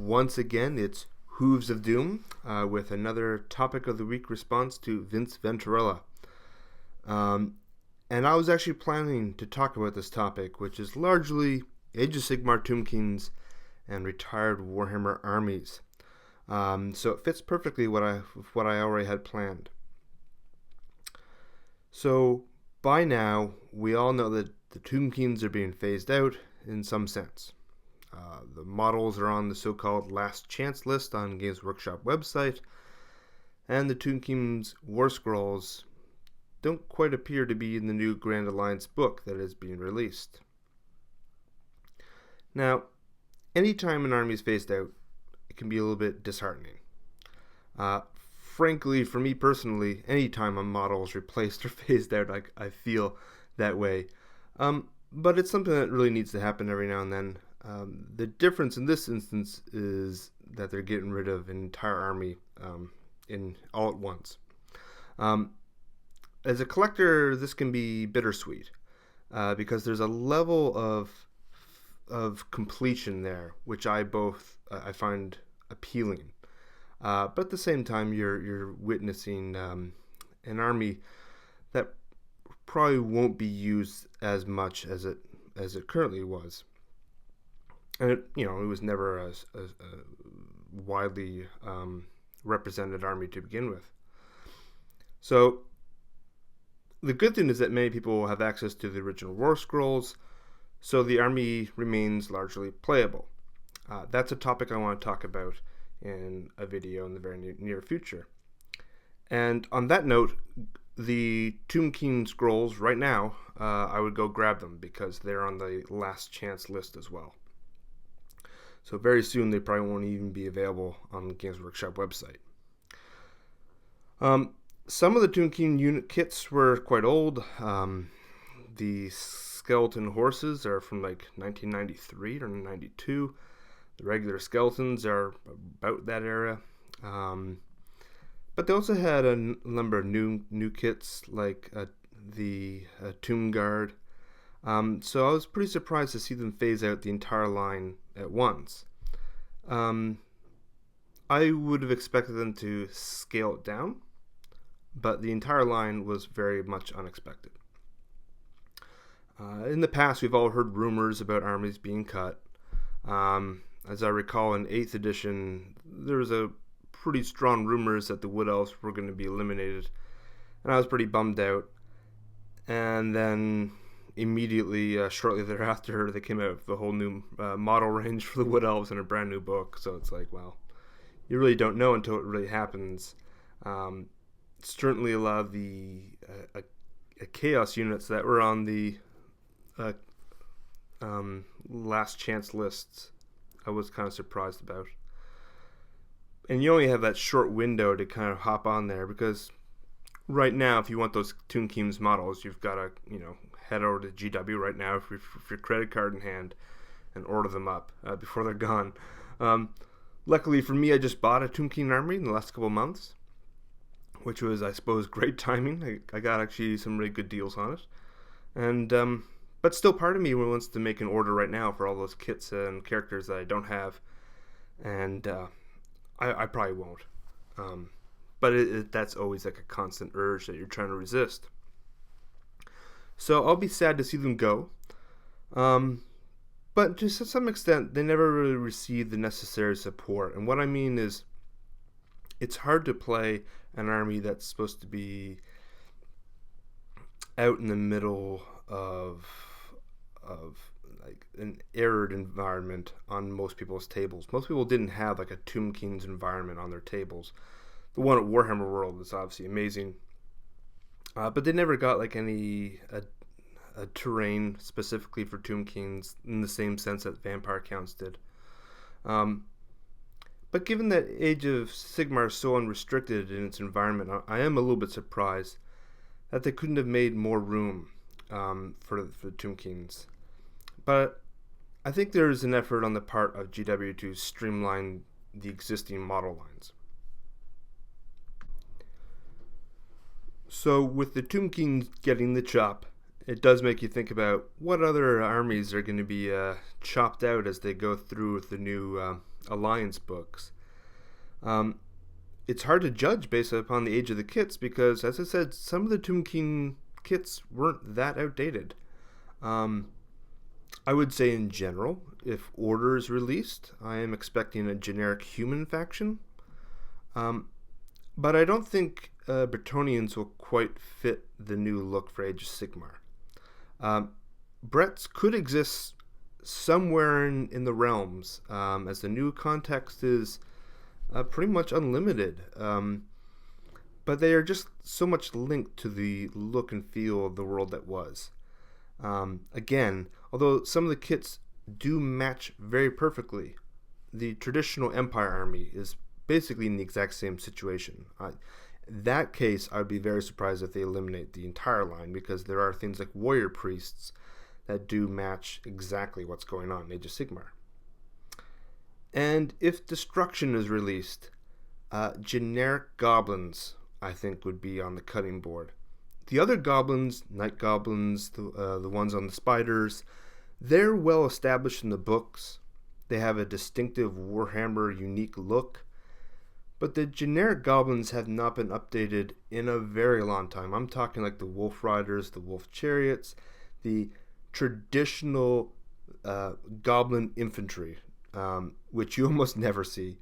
Once again, it's Hooves of Doom with another Topic of the Week response to Vince Venturella. And I was actually planning to talk about this topic, which is largely Age of Sigmar Tomb Kings and retired Warhammer Armies. So it fits perfectly with what I already had planned. So by now, we all know that the Tomb Kings are being phased out in some sense. The models are on the so-called Last Chance list on Games Workshop website, and the Tomb Kings War Scrolls don't quite appear to be in the new Grand Alliance book that is being released. Now, anytime an army is phased out, it can be a little bit disheartening. Frankly, for me personally, anytime a model is replaced or phased out, I feel that way. But it's something that really needs to happen every now and then. The difference in this instance is that they're getting rid of an entire army in all at once. As a collector, this can be bittersweet because there's a level of completion there, which I find appealing. But at the same time, you're witnessing an army that probably won't be used as much as it currently was. And it was never a widely represented army to begin with. So the good thing is that many people will have access to the original War Scrolls, so the army remains largely playable. That's a topic I want to talk about in a video in the very near future. And on that note, the Tomb King scrolls right now, I would go grab them because they're on the Last Chance list as well. So very soon they probably won't even be available on the Games Workshop website. Some of the Tomb King unit kits were quite old. The skeleton horses are from like 1993 or 92. The regular skeletons are about that era. But they also had a number of new kits like the Tomb Guard. So I was pretty surprised to see them phase out the entire line at once. I would have expected them to scale it down, but the entire line was very much unexpected. In the past, we've all heard rumors about armies being cut. As I recall, in 8th edition, there was a pretty strong rumors that the Wood Elves were going to be eliminated, and I was pretty bummed out. And then immediately, shortly thereafter, they came out with the whole new model range for the Wood Elves in a brand new book. So it's like, well, you really don't know until it really happens. Certainly a lot of the Chaos units that were on the Last Chance lists, I was kind of surprised about. And you only have that short window to kind of hop on there because right now, if you want those Tomb Kings models, you've got to, head over to GW right now with your credit card in hand and order them up before they're gone. Luckily for me, I just bought a Tomb King army in the last couple of months, which was, I suppose, great timing. I got actually some really good deals on it. And but still, part of me wants to make an order right now for all those kits and characters that I don't have, and I probably won't. But that's always like a constant urge that you're trying to resist. So I'll be sad to see them go. But to some extent, they never really received the necessary support. And what I mean is, it's hard to play an army that's supposed to be out in the middle of like an arid environment on most people's tables. Most people didn't have like a Tomb Kings environment on their tables. The one at Warhammer World is obviously amazing, but they never got like a terrain specifically for Tomb Kings in the same sense that Vampire Counts did. But given that Age of Sigmar is so unrestricted in its environment, I am a little bit surprised that they couldn't have made more room for the Tomb Kings. But I think there is an effort on the part of GW to streamline the existing model lines. So with the Tomb Kings getting the chop, it does make you think about what other armies are going to be chopped out as they go through with the new Alliance books. It's hard to judge based upon the age of the kits because, as I said, some of the Tomb King kits weren't that outdated. I would say in general, if Order is released, I am expecting a generic human faction. But I don't think Bretonnians will quite fit the new look for Age of Sigmar. Bretts could exist somewhere in the realms, as the new context is pretty much unlimited. But they are just so much linked to the look and feel of the world that was. Again, although some of the kits do match very perfectly, the traditional Empire army is basically in the exact same situation. In that case, I would be very surprised if they eliminate the entire line, because there are things like warrior priests that do match exactly what's going on in Age of Sigmar. And if Destruction is released, generic goblins, I think, would be on the cutting board. The other goblins, night goblins, the ones on the spiders, they're well established in the books. They have a distinctive Warhammer unique look. But the generic goblins have not been updated in a very long time. I'm talking like the wolf riders, the wolf chariots, the traditional goblin infantry, which you almost never see.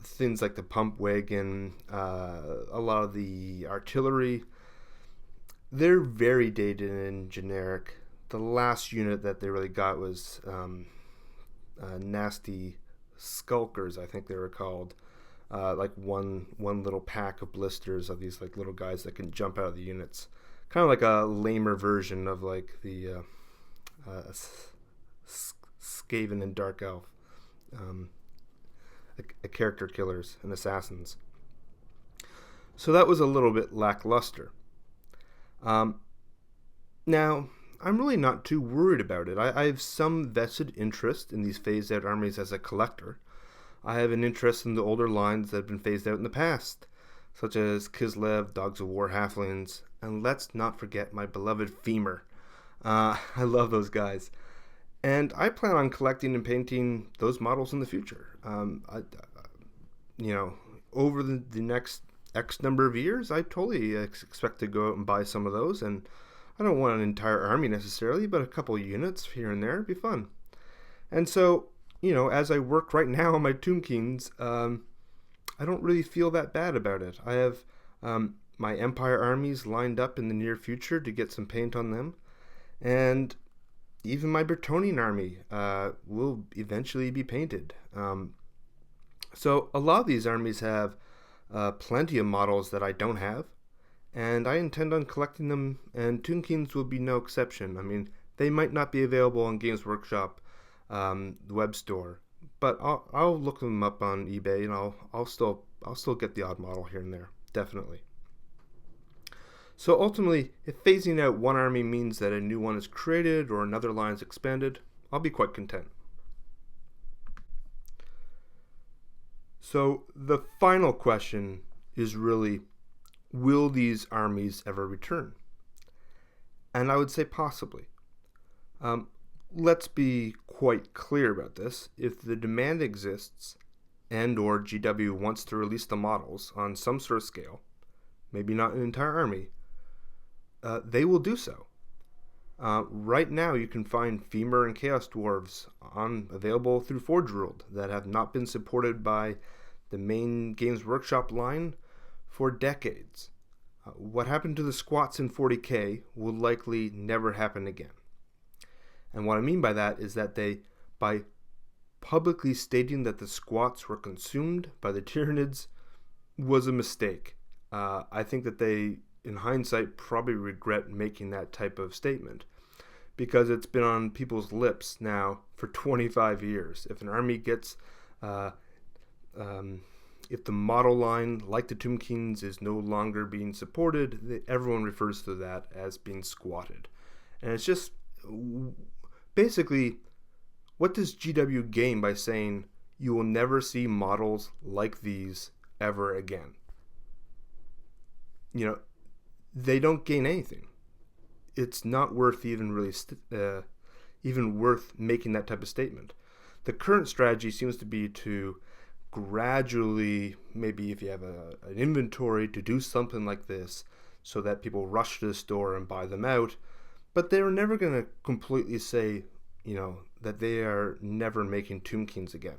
Things like the pump wagon, a lot of the artillery, they're very dated and generic. The last unit that they really got was nasty skulkers, I think they were called. Like one little pack of blisters of these like little guys that can jump out of the units. Kind of like a lamer version of like the Skaven and Dark Elf. A character killers and assassins. So that was a little bit lackluster. Now, I'm really not too worried about it. I have some vested interest in these phased out armies as a collector. I have an interest in the older lines that have been phased out in the past, such as Kislev, Dogs of War Halflings, and let's not forget my beloved Femur. I love those guys. And I plan on collecting and painting those models in the future. Over the next X number of years, I totally expect to go out and buy some of those. And I don't want an entire army necessarily, but a couple units here and there would be fun. And so, as I work right now on my Tomb Kings, I don't really feel that bad about it. I have my Empire armies lined up in the near future to get some paint on them. And even my Bretonnian army will eventually be painted. So a lot of these armies have plenty of models that I don't have, and I intend on collecting them, and Tomb Kings will be no exception. I mean, they might not be available on Games Workshop, the web store, but I'll look them up on eBay, and I'll still get the odd model here and there, definitely. So ultimately, if phasing out one army means that a new one is created or another line is expanded, I'll be quite content. So the final question is really, will these armies ever return? And I would say possibly. Let's be quite clear about this. If the demand exists and or GW wants to release the models on some sort of scale, maybe not an entire army, they will do so. Right now you can find Femur and Chaos Dwarves available through Forge World that have not been supported by the main Games Workshop line for decades. What happened to the squats in 40k will likely never happen again. And what I mean by that is that by publicly stating that the squats were consumed by the Tyranids was a mistake. I think that they, in hindsight, probably regret making that type of statement, because it's been on people's lips now for 25 years. If an army gets, if the model line, like the Tomb Kings, is no longer being supported, everyone refers to that as being squatted. And it's just, basically, what does GW gain by saying you will never see models like these ever again? They don't gain anything. It's not worth even worth making that type of statement. The current strategy seems to be to gradually, maybe if you have an inventory, to do something like this so that people rush to the store and buy them out. But they're never going to completely say, that they are never making Tomb Kings again.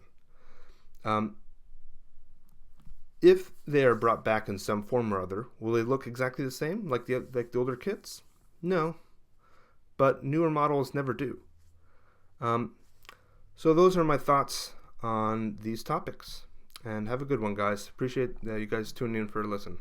If they are brought back in some form or other, will they look exactly the same like the older kits? No, but newer models never do. So those are my thoughts on these topics. And have a good one, guys. Appreciate you guys tuning in for a listen.